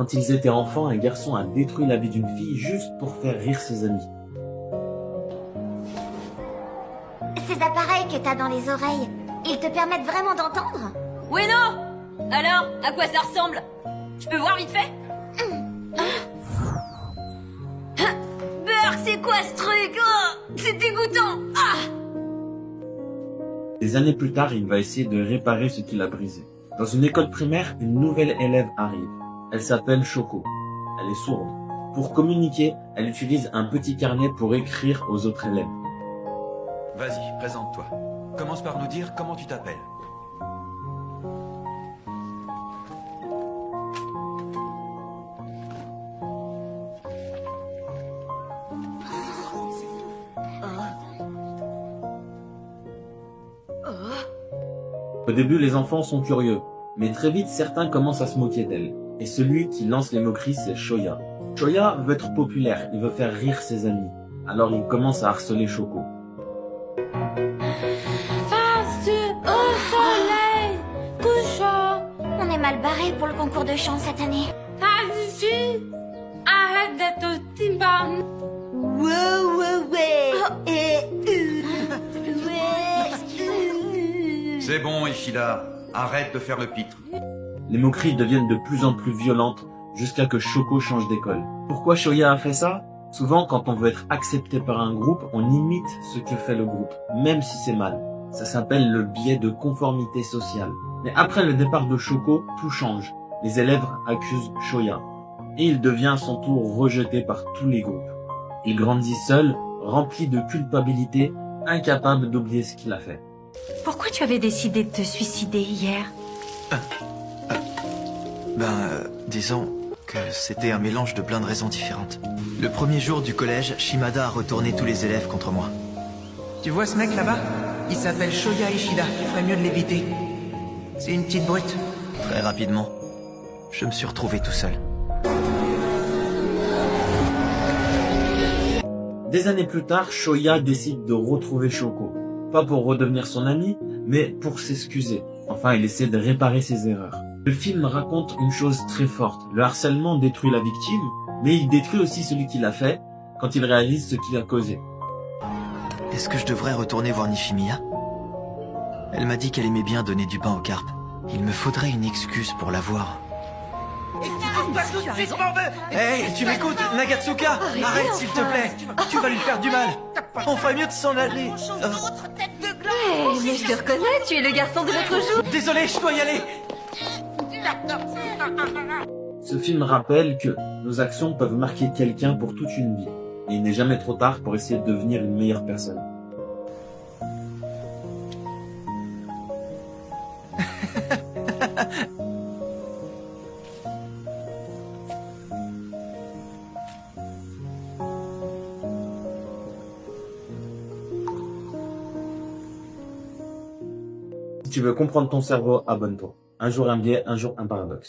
Quand ils étaient enfants, un garçon a détruit la vie d'une fille juste pour faire rire ses amis. Ces appareils que t'as dans les oreilles, ils te permettent vraiment d'entendre? Ouais, non. Alors, à quoi ça ressemble? Je peux voir vite fait? Burk, c'est quoi ce truc? Oh, c'est dégoûtant. Ah! Des années plus tard, il va essayer de réparer ce qu'il a brisé. Dans une école primaire, une nouvelle élève arrive. Elle s'appelle Choco. Elle est sourde. Pour communiquer, elle utilise un petit carnet pour écrire aux autres élèves. Vas-y, présente-toi. Commence par nous dire comment tu t'appelles. Au début, les enfants sont curieux, mais très vite, certains commencent à se moquer d'elle. Et celui qui lance les moqueries, c'est Shoya. Shoya veut être populaire, il veut faire rire ses amis. Alors il commence à harceler Choco. Au soleil, couchant. On est mal barré pour le concours de chant cette année. Arrête d'être au timbre. C'est bon, Ishida. Arrête de faire le pitre. Les moqueries deviennent de plus en plus violentes jusqu'à que Choco change d'école. Pourquoi Shoya a fait ça? Souvent, quand on veut être accepté par un groupe, on imite ce que fait le groupe, même si c'est mal. Ça s'appelle le biais de conformité sociale. Mais après le départ de Choco, tout change. Les élèves accusent Shoya. Et il devient à son tour rejeté par tous les groupes. Il grandit seul, rempli de culpabilité, incapable d'oublier ce qu'il a fait. Pourquoi tu avais décidé de te suicider hier? Disons que c'était un mélange de plein de raisons différentes. Le premier jour du collège, Shimada a retourné tous les élèves contre moi. Tu vois ce mec là-bas? Il s'appelle Shoya Ishida. Tu ferais mieux de l'éviter. C'est une petite brute. Très rapidement, je me suis retrouvé tout seul. Des années plus tard, Shoya décide de retrouver Choco. Pas pour redevenir son ami, mais pour s'excuser. Enfin, il essaie de réparer ses erreurs. Le film raconte une chose très forte. Le harcèlement détruit la victime, mais il détruit aussi celui qui l'a fait quand il réalise ce qu'il a causé. Est-ce que je devrais retourner voir Nishimiya? Elle m'a dit qu'elle aimait bien donner du pain aux carpes. Il me faudrait une excuse pour la voir. Hey, tu m'écoutes, Nagatsuka? Arrête, s'il te plaît. Tu vas lui faire du mal. On ferait mieux de s'en aller. Mais je te reconnais, tu es le garçon de l'autre jour. Désolé, je dois y aller. Ce film rappelle que nos actions peuvent marquer quelqu'un pour toute une vie. Et il n'est jamais trop tard pour essayer de devenir une meilleure personne. Si tu veux comprendre ton cerveau, abonne-toi. Un jour un biais, un jour un paradoxe.